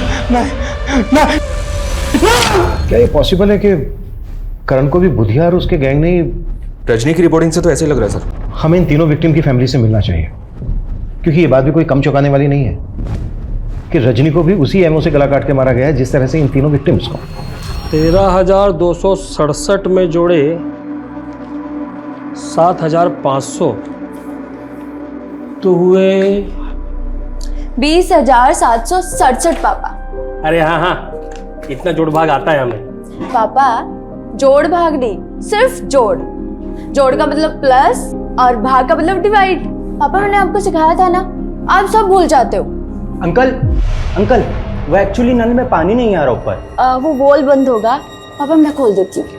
क्या ये पॉसिबल है कि करण को भी बुधिया और उसके गैंग ने? रजनी की रिपोर्टिंग से तो ऐसे लग रहा है सर। हमें इन तीनों विक्टिम की फैमिली से मिलना चाहिए, क्योंकि ये बात भी कोई कम चौंकाने वाली नहीं है कि रजनी को भी उसी एमओ से गला काट के मारा गया है जिस तरह से इन तीनों विक्टिम्स को। 13,267 में जोड़े 7,500 तो हुए 20,767 पापा। अरे हाँ हाँ, इतना जोड़ भाग आता है हमें। पापा जोड़ भाग नहीं, सिर्फ जोड़। जोड़ का मतलब प्लस और भाग का मतलब डिवाइड। पापा मैंने आपको सिखाया था ना, आप सब भूल जाते हो। अंकल वो एक्चुअली नल में पानी नहीं आ रहा ऊपर। वो वॉल बंद होगा, पापा मैं खोल देती हूँ।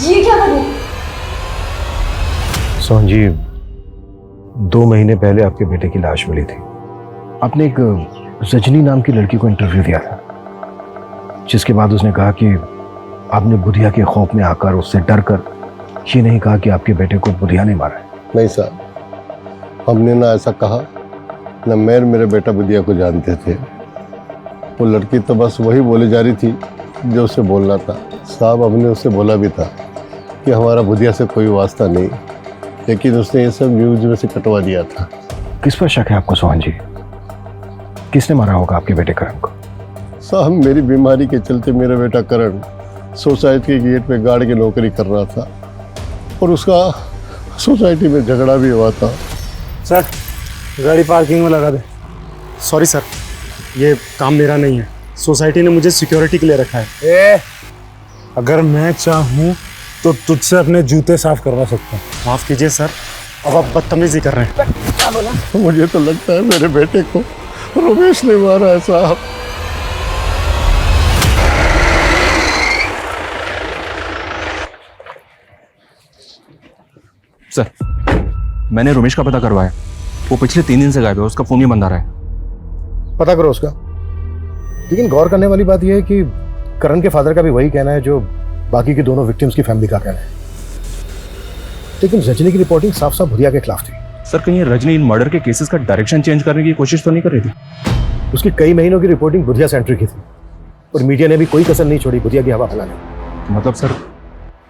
ये क्या कर रहे हैं? सोहन जी, 2 महीने पहले आपके बेटे की लाश मिली थी। आपने एक रजनी नाम की लड़की को इंटरव्यू दिया था, जिसके बाद उसने कहा कि आपने बुधिया के खौफ में आकर उससे डर कर ये नहीं कहा कि आपके बेटे को बुधिया ने मारा है। नहीं साहब, हमने ना ऐसा कहा, न मैं और मेरा बेटा बुधिया को जानते थे। वो लड़की तो बस वही बोले जा रही थी जो उसे बोलना था। साहब, हमने उससे बोला भी था कि हमारा बुधिया से कोई वास्ता नहीं, लेकिन उसने ये सब न्यूज में से कटवा दिया था। किस पर शक है आपको सोहन जी? किसने मारा होगा आपके बेटे करण को? साहब, मेरी बीमारी के चलते मेरा बेटा करण सोसाइटी के गेट पे गार्ड की नौकरी कर रहा था और उसका सोसाइटी में झगड़ा भी हुआ था। सर, गाड़ी पार्किंग में लगा दे। सॉरी सर, ये काम मेरा नहीं है। सोसाइटी ने मुझे सिक्योरिटी के लिए रखा है। अगर मैं चाहूँ तो तुझसे अपने जूते साफ करवा सकता हूँ। माफ कीजिए सर, अब आप बदतमीजी कर रहे हैं। क्या बोला? मुझे तो लगता है मेरे बेटे को रमेश ने मारा है साहब। सर, मैंने रमेश का पता करवाया। वो पिछले 3 दिन से गायब है, उसका फोन ही बंद आ रहा है। पता करो उसका। लेकिन गौर करने वाली बात यह है कि करण के फादर का भी वही कहना है जो बाकी की दोनों विक्टिम्स की फैमिली का कहना है। लेकिन रजनी की रिपोर्टिंग साफ साफ बुधिया के खिलाफ थी। सर, कहीं रजनी इन मर्डर के केसेस का डायरेक्शन चेंज करने की कोशिश तो नहीं कर रही थी? उसकी कई महीनों की रिपोर्टिंग बुधिया सेंटर की थी और मीडिया ने भी कोई कसर नहीं छोड़ी बुधिया की हवा फैलाने। मतलब सर,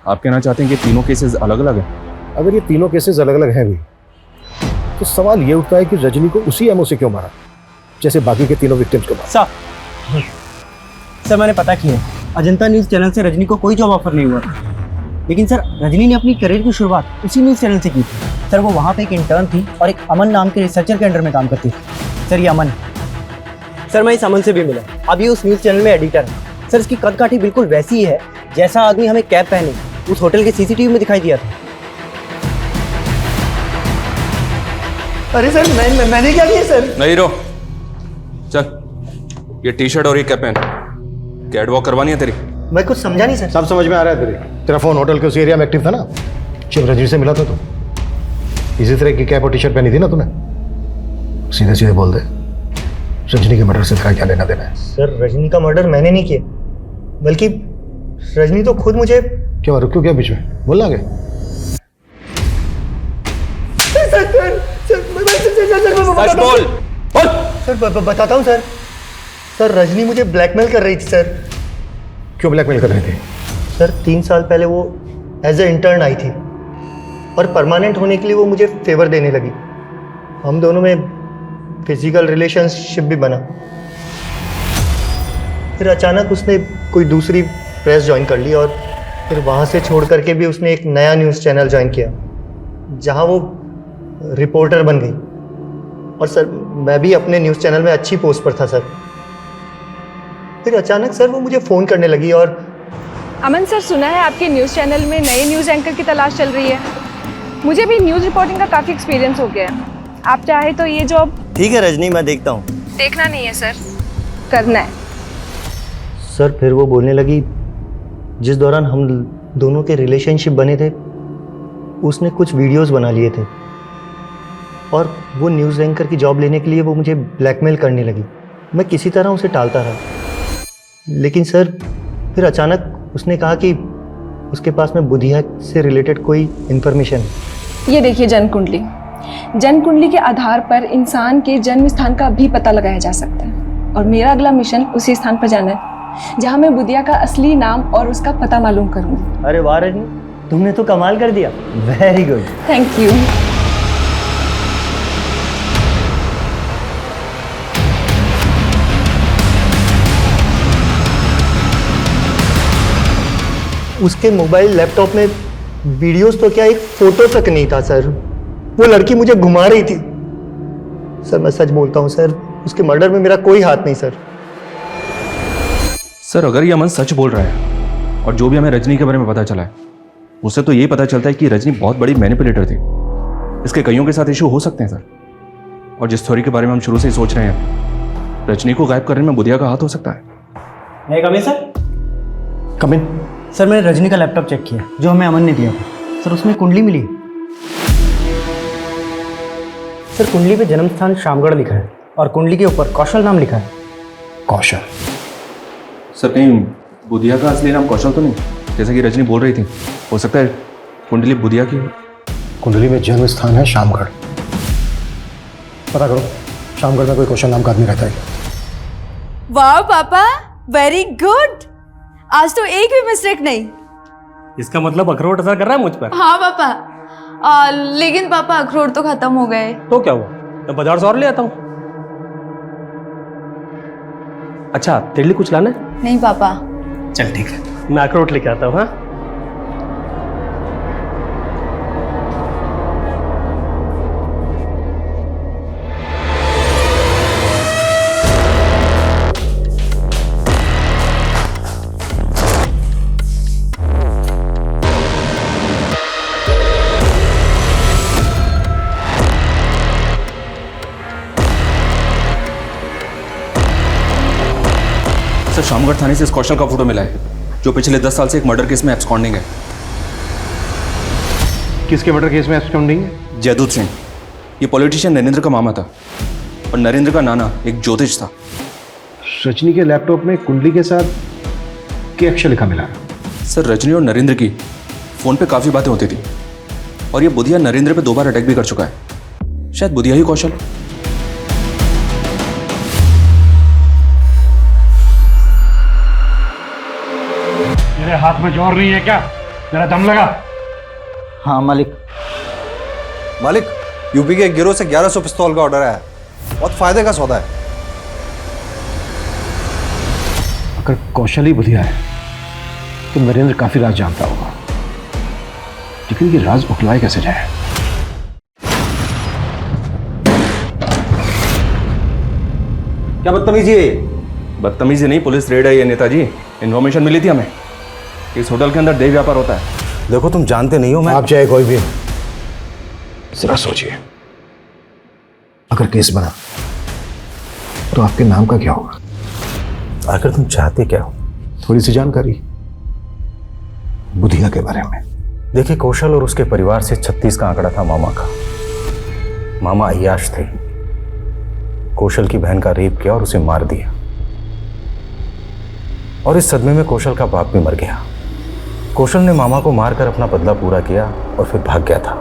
आप कहना चाहते हैं कि तीनों केसेस अलग अलग हैं? अगर ये तीनों केसेस अलग अलग हैं भी, तो सवाल ये उठता है कि रजनी को उसी एमओ से क्यों मारा जैसे बाकी के तीनों विक्टिम्स को मारा। सर मैंने पता किया, अजंता न्यूज़ चैनल से रजनी को कोई जॉब ऑफर नहीं हुआ था। लेकिन सर, रजनी ने अपनी करियर की शुरुआत उसी न्यूज़ चैनल से की थी। सर, वो वहाँ पे एक इंटर्न थी और एक अमन नाम के रिसर्चर के अंडर में काम करती थी। सर, ये अमन, सर मैं इस अमन से भी मिला। अभी उस न्यूज़ चैनल में एडिटर है। सर, इसकी कद काठी बिल्कुल वैसी ही है जैसा आदमी हमें कैप पहने उस होटल के सीसीटीवी में दिखाई दिया था। अरे सर, मैंने क्या किया सर? नहीं रो, चल ये टी शर्ट और ये कैप पहन। कैट वॉक करवानी है तेरी? मैं कुछ समझा नहीं सर। सब समझ में आ रहा है तेरा फोन होटल के उसी एरिया में एक्टिव था ना जब रजनी से मिला था तो इसी तरह की कैप और टी शर्ट पहनी थी ना तूने? सीधे सीधे बोल दे, रजनी के मर्डर से तेरा क्या लेना देना है? सर, रजनी का मर्डर मैंने नहीं किया, बल्कि रजनी तो खुद मुझे। क्यों रुक क्यों क्या बीच में? बोलना आगे। सर बताता हूँ सर। सर, रजनी मुझे ब्लैकमेल कर रही थी सर। क्यों ब्लैकमेल कर रही थी? सर, 3 साल पहले वो एज ए इंटर्न आई थी और परमानेंट होने के लिए वो मुझे फेवर देने लगी। हम दोनों में फिजिकल रिलेशनशिप भी बना। फिर अचानक उसने कोई दूसरी प्रेस ज्वाइन कर ली और फिर वहाँ से छोड़ करके भी उसने एक नया न्यूज़ चैनल ज्वाइन किया जहाँ वो रिपोर्टर बन गई। और सर मैं भी अपने न्यूज़ चैनल में अच्छी पोस्ट पर था सर। फिर अचानक सर वो मुझे फ़ोन करने लगी और अमन सर, सुना है आपके न्यूज़ चैनल में नए न्यूज़ एंकर की तलाश चल रही है। मुझे भी न्यूज़ रिपोर्टिंग का काफ़ी एक्सपीरियंस हो गया है। आप चाहे तो ये जॉब। ठीक है रजनी, मैं देखता हूँ। देखना नहीं है सर, करना है। सर फिर वो बोलने लगी जिस दौरान हम दोनों के रिलेशनशिप बने थे उसने कुछ वीडियोस बना लिए थे और वो न्यूज़ एंकर की जॉब लेने के लिए वो मुझे ब्लैकमेल करने लगी। मैं किसी तरह उसे टालता रहा, लेकिन सर फिर अचानक उसने कहा कि उसके पास में बुधिया से रिलेटेड कोई इन्फॉर्मेशन है। ये देखिए जन्म कुंडली। जन्म कुंडली के आधार पर इंसान के जन्म स्थान का भी पता लगाया जा सकता है और मेरा अगला मिशन उसी स्थान पर जाना है जहाँ मैं बुधिया का असली नाम और उसका पता मालूम करूँगी। अरे वाह रजनी, तुमने तो कमाल कर दिया। Very good. Thank you. उसके मोबाइल लैपटॉप में वीडियोस तो क्या, एक फोटो तक नहीं था सर। वो लड़की मुझे घुमा रही थी। सर मैं सच बोलता हूँ सर, उसके मर्डर में मेरा कोई हाथ नहीं सर। सर अगर ये अमन सच बोल रहा है और जो भी हमें रजनी के बारे में पता चला है उससे तो यही पता चलता है कि रजनी बहुत बड़ी मैनिपुलेटर थी। इसके कईयों के साथ इशू हो सकते हैं सर। और जिस थ्योरी के बारे में हम शुरू से ही सोच रहे हैं, रजनी को गायब करने में बुधिया का हाथ हो सकता है। कम in sir. Come in. Sir मैंने रजनी का लैपटॉप चेक किया जो हमें अमन ने दिया था। सर उसमें कुंडली मिली। सर कुंडली पे जन्म स्थान शामगढ़ लिखा है और कुंडली के ऊपर कौशल नाम लिखा है। कौशल? सर कहीं बुधिया का असली नाम कौशल तो नहीं, जैसे कि रजनी बोल रही थी? हो सकता है कुंडली बुधिया की। कुंडली में जन्म स्थान है शामगढ़। पता करो शामगढ़ में कोई कौशल नाम का आदमी रहता है। वाह पापा, वेरी गुड। आज तो एक भी मिस्टेक नहीं। इसका मतलब अखरोट असर कर रहा है मुझ पर? हाँ पापा। लेकिन पापा अखरोट तो खत्म हो गए। तो क्या हुआ, मैं बाजार से और ले आता हूँ। अच्छा तेरे लिए कुछ लाना है? नहीं पापा। चल ठीक है, मैं अखरोट लेके आता हूँ। हाँ सर शामगढ़ थाने से इस कौशल का फोटो मिला है जो पिछले 10 साल से एक मर्डर केस में एब्सकॉन्डिंग है। किसके मर्डर केस में एब्सकॉन्डिंग है? जयदूत सिंह। ये पॉलिटिशियन नरेंद्र का मामा था और नरेंद्र का नाना एक ज्योतिष था। रजनी के लैपटॉप में कुंडली के साथ क्या अक्षर लिखा मिला? सर रजनी और नरेंद्र की फोन पे काफी बातें होती थी और ये बुधिया नरेंद्र पे 2 बार अटैक भी कर चुका है। शायद बुधिया ही कौशल। मेरे हाथ में जोर नहीं है क्या? मेरा दम लगा। हाँ मालिक। मालिक, यूपी के एक गिरोह से 1100 पिस्तौल का ऑर्डर आया है। बहुत फायदे का सौदा है। अगर कौशल ही बुधिया है तो नरेंद्र काफी राज जानता होगा, लेकिन ये राज उठलाए कैसे जाए? क्या बदतमीजी है? बदतमीजी नहीं, पुलिस रेड है ये नेताजी। इन्फॉर्मेशन मिली थी हमें इस होटल के अंदर देह व्यापार होता है। देखो तुम जानते नहीं हो मैं। आप चाहे कोई भी, जरा सोचिए, अगर केस बना तो आपके नाम का क्या होगा? आखिर तुम चाहते क्या हो? थोड़ी सी जानकारी बुधिया के बारे में। देखिए, कौशल और उसके परिवार से 36 का आंकड़ा था मामा का। मामा अय्याश थे। कौशल की बहन का रेप किया और उसे मार दिया, और इस सदमे में कौशल का बाप भी मर गया। कौशल ने मामा को मारकर अपना बदला पूरा किया और फिर भाग गया था।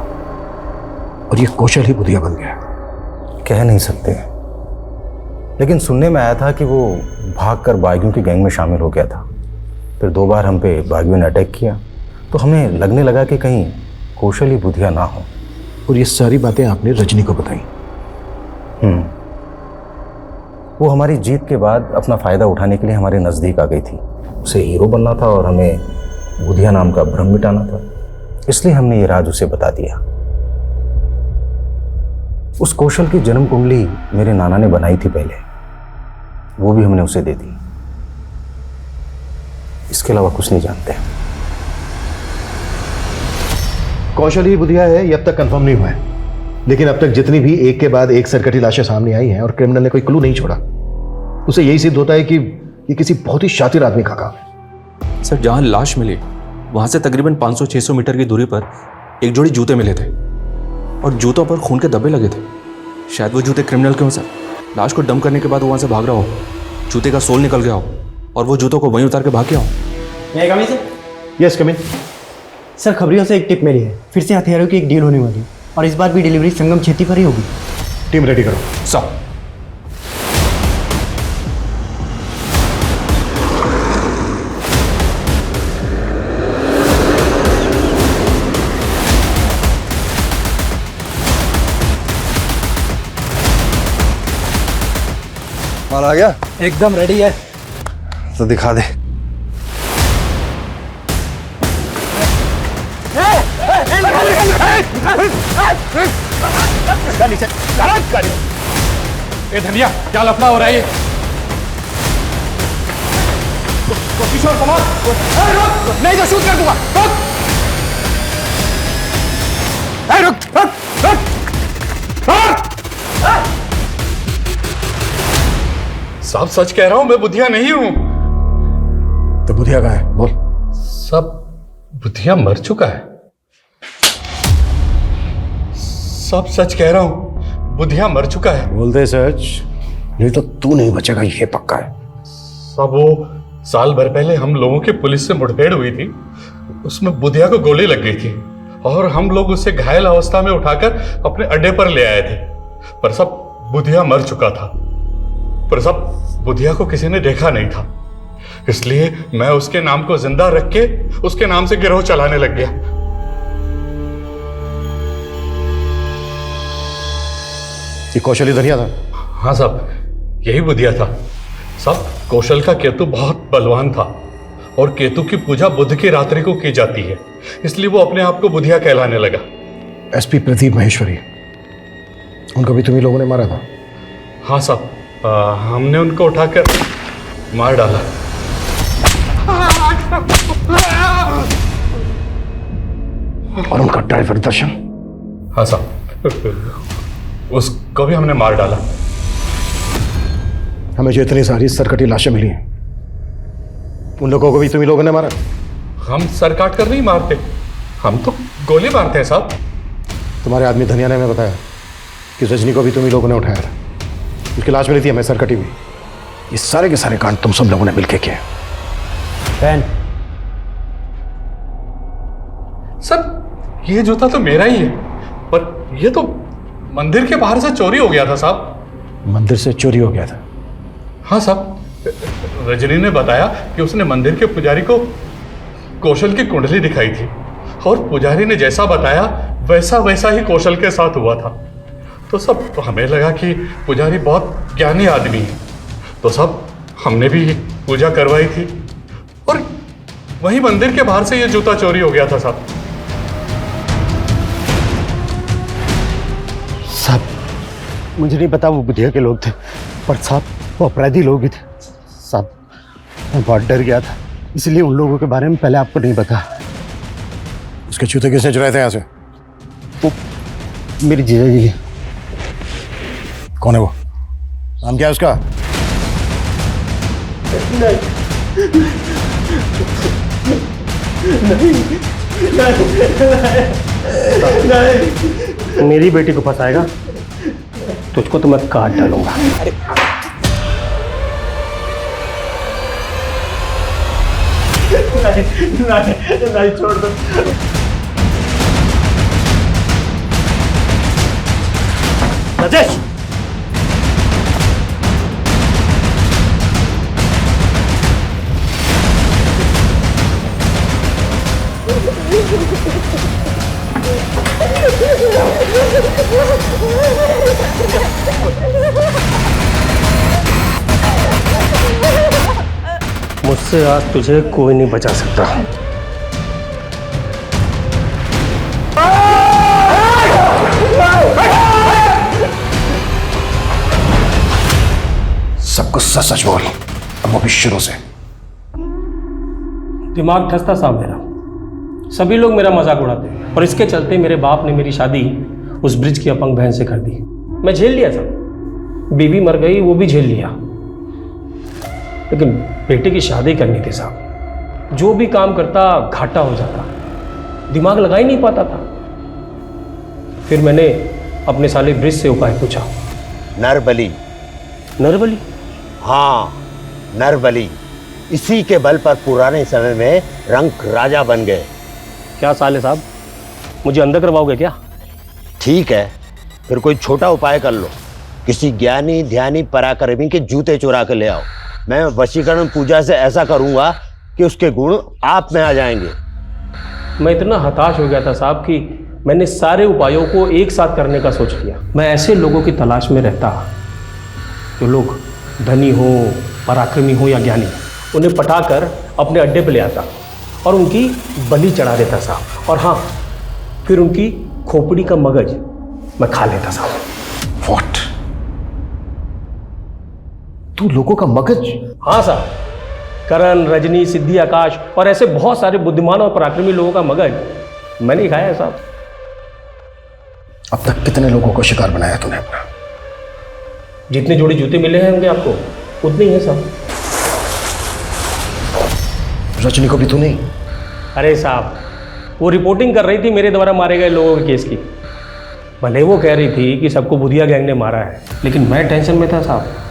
और ये कौशल ही बुधिया बन गया? कह नहीं सकते, लेकिन सुनने में आया था कि वो भागकर बागियों की गैंग में शामिल हो गया था। फिर 2 बार हम पे बागियों ने अटैक किया, तो हमें लगने लगा कि कहीं कौशल ही बुधिया ना हो। और ये सारी बातें आपने रजनी को बताई? वो हमारी जीत के बाद अपना फायदा उठाने के लिए हमारे नजदीक आ गई थी। उसे हीरो बनना था और हमें बुधिया नाम का भ्रम मिटाना था, इसलिए हमने ये राज उसे बता दिया। उस कौशल की जन्म कुंडली मेरे नाना ने बनाई थी पहले, वो भी हमने उसे दे दी। इसके अलावा कुछ नहीं जानते। कौशल ही बुधिया है ये अब तक कंफर्म नहीं हुआ है, लेकिन अब तक जितनी भी एक के बाद एक सरकटी लाशें सामने आई हैं और क्रिमिनल ने कोई क्लू नहीं छोड़ा, उसे यही सिद्ध होता है कि ये किसी बहुत ही शातिर आदमी का काम है। सर, जहां लाश मिली वहां से तकरीबन 500-600 मीटर की दूरी पर एक जोड़ी जूते मिले थे और जूतों पर खून के धब्बे लगे थे। शायद वो जूते क्रिमिनल के हों सर। लाश को डंप करने के बाद वो वहां से भाग रहा हो, जूते का सोल निकल गया हो और वो जूतों को वहीं उतार के भाग गया हो। Yes come in. सर, खबरियों से एक टिप मिली है, फिर से हथियारों की एक डील होने वाली है और इस बार भी डिलीवरी संगम छेती पर ही होगी। टीम रेडी करो। सर। माल आ गया? एकदम रेडी है। तो दिखा दे। ए धनिया, क्या लफड़ा हो रहा है ये? किशोर कुमार, रुक, नहीं तो शूट कर दूंगा। रुक, रुक, रुक, रुक। सब सच कह रहा हूं, मैं बुधिया नहीं हूं। तो बुधिया कहाँ है? बोल। सब बुधिया मर चुका है। सब सच कह रहा हूं, बुधिया मर चुका है। बोलते सच, नहीं तो तू नहीं बचेगा, ये पक्का है। सब वो साल भर पहले हम लोगों की पुलिस से मुठभेड़ हुई थी, उसमें बुधिया को गोली लग गई थी और हम लोग उसे घायल अवस्था में उठाकर अपने अड्डे पर ले आए थे। पर सब बुधिया मर चुका था, पर सब बुधिया को किसी ने देखा नहीं था, इसलिए मैं उसके नाम को जिंदा रख के उसके नाम से गिरोह चलाने लग गया। ये कौशल ही धनिया था? हाँ साहब, यही बुधिया था। सब कौशल का केतु बहुत बलवान था और केतु की पूजा बुध की रात्रि को की जाती है, इसलिए वो अपने आप को बुधिया कहलाने लगा। एसपी प्रदीप महेश्वरी, उनको भी तुम्ही लोगों ने मारा था? हाँ साहब, हमने उनको उठाकर मार डाला। और उनका ड्राइवर दर्शन? हाँ साहब, उसको भी हमने मार डाला। हमें जो इतनी सारी सरकटी लाशें मिली हैं, उन लोगों को भी तुम्ही लोगों ने मारा? हम सर काट कर नहीं मारते, हम तो गोली मारते हैं साहब। तुम्हारे आदमी धनिया ने हमें बताया कि रजनी को भी तुम्ही लोगों ने उठाया था, उसकी लाश मिली थी हमें सरकटी भी। ये सारे के सारे कांड तुम सब लोगों ने मिलकर किए। सर, ये जूता तो मेरा ही है, पर ये तो मंदिर के बाहर से चोरी हो गया था साहब। मंदिर से चोरी हो गया था? हाँ साहब, रजनी ने बताया कि उसने मंदिर के पुजारी को कौशल की कुंडली दिखाई थी और पुजारी ने जैसा बताया वैसा वैसा ही कौशल के साथ हुआ था। तो सब हमें लगा कि पुजारी बहुत ज्ञानी आदमी है, तो सब हमने भी पूजा करवाई थी और वहीं मंदिर के बाहर से ये जूता चोरी हो गया था साहब। साहब, मुझे नहीं पता वो बुधिया के लोग थे, पर साहब वो अपराधी लोग ही थे। साहब, मैं बहुत डर गया था, इसलिए उन लोगों के बारे में पहले आपको नहीं पता। उसके जूते किसने चुराए थे यहाँ से? वो मेरी जीजा जी है। कौन है वो? नाम क्या है उसका? नहीं, मेरी बेटी को फंसाएगा तुझको तो मैं काट डालूंगा। नहीं, छोड़ दो। राजेश, मुझसे आज तुझे कोई नहीं बचा सकता। सब कुछ सच सच बोल, अब अभी शुरू से। दिमाग ठसता साहब मेरा, सभी लोग मेरा मजाक उड़ाते हैं और इसके चलते मेरे बाप ने मेरी शादी उस ब्रिज की अपंग बहन से कर दी। मैं झेल लिया साहब, बीवी मर गई वो भी झेल लिया, लेकिन बेटे की शादी करनी थी साहब। जो भी काम करता घाटा हो जाता, दिमाग लगा ही नहीं पाता था। फिर मैंने अपने साले ब्रिज से उपाय पूछा। नरबली। नरबली? हाँ, नरबली। इसी के बल पर पुराने समय में रंक राजा बन गए। क्या साले साहब, मुझे अंदर करवाओगे क्या? ठीक है, फिर कोई छोटा उपाय कर लो। किसी ज्ञानी ध्यानी पराक्रमी के जूते चुरा के ले आओ। मैं वशीकरण पूजा से ऐसा करूंगा कि उसके गुण आप में आ जाएंगे। मैं इतना हताश हो गया था साहब कि मैंने सारे उपायों को एक साथ करने का सोच लिया। मैं ऐसे लोगों की तलाश में रहता जो लोग धनी हो, पराक्रमी हो या ज्ञानी, उन्हें पटाकर अपने अड्डे पे ले आता और उनकी बलि चढ़ा देता साहब। और हाँ, फिर उनकी खोपड़ी का मगज मैं खा लेता साहब। व्हाट? तू लोगों का मगज? हाँ साहब, करण, रजनी, सिद्धि, आकाश और ऐसे बहुत सारे बुद्धिमान और पराक्रमी लोगों का मगज मैंने ही खाया है साहब। अब तक कितने लोगों को शिकार बनाया तूने अपना? जितने जोड़ी जूते मिले हैं होंगे आपको, उतने ही है साहब। रजनी को भी तू नहीं? अरे साहब, वो रिपोर्टिंग कर रही थी मेरे द्वारा मारे गए लोगों के केस की। भले वो कह रही थी कि सबको बुधिया गैंग ने मारा है, लेकिन मैं टेंशन में था साहब।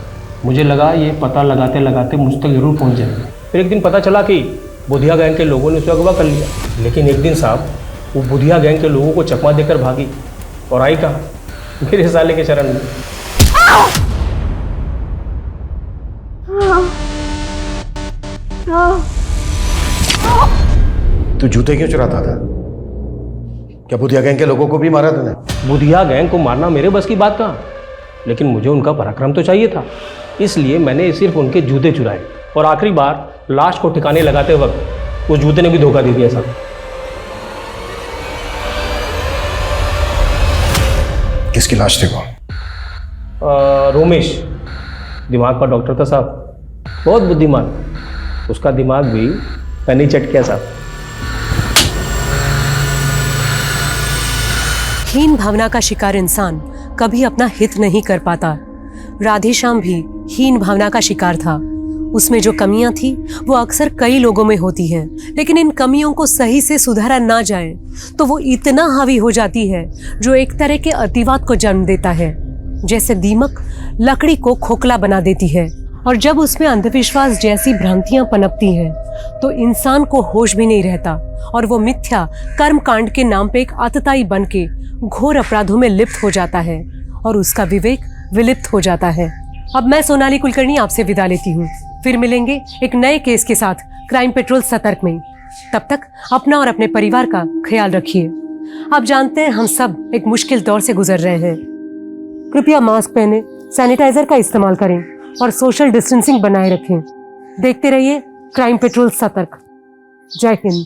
मुझे लगा ये पता लगाते लगाते मुझ तक जरूर पहुंच जाएंगे। फिर एक दिन पता चला कि बुधिया गैंग के लोगों ने उसे अगवा कर लिया। लेकिन एक दिन साहब, वो बुधिया गैंग के लोगों को चकमा देकर भागी और आई कहाँ? मेरे साले के शरण में। तू जूते क्यों चुराता था? क्या बुधिया गैंग के लोगों को भी मारा तूने? बुधिया गैंग को मारना मेरे बस की बात कहाँ, लेकिन मुझे उनका पराक्रम तो चाहिए था। इसलिए मैंने सिर्फ उनके जूते चुराए और आखिरी बार लाश को ठिकाने लगाते वक्त उस जूते ने भी धोखा दे दिया साहब। किसकी लाश थी वो? रोमेश, दिमाग का डॉक्टर था साहब, बहुत बुद्धिमान। उसका दिमाग भी मैंने चट किया साहब। हीन भावना का शिकार इंसान कभी अपना हित नहीं कर पाता। राधेश्याम भी हीन भावना का शिकार था। उसमें जो कमियां थी वो अक्सर कई लोगों में होती हैं, लेकिन इन कमियों को सही से सुधारा ना जाए तो वो इतना हावी हो जाती है जो एक तरह के अतिवाद को जन्म देता है। जैसे दीमक लकड़ी को खोखला बना देती है, और जब उसमें अंधविश्वास जैसी भ्रांतियां पनपती हैं तो इंसान को होश भी नहीं रहता और वो मिथ्या कर्म कांड के नाम पे एक आतताई बन के घोर अपराधों में लिप्त हो जाता है और उसका विवेक विलिप्त हो जाता है। अब मैं सोनाली कुलकर्णी आपसे विदा लेती हूँ। फिर मिलेंगे एक नए केस के साथ क्राइम पेट्रोल सतर्क में। तब तक अपना और अपने परिवार का ख्याल रखिए। आप जानते हैं हम सब एक मुश्किल दौर से गुजर रहे हैं। कृपया मास्क पहने, सैनिटाइजर का इस्तेमाल करें और सोशल डिस्टेंसिंग बनाए रखें। देखते रहिए क्राइम पेट्रोल सतर्क। जय हिंद।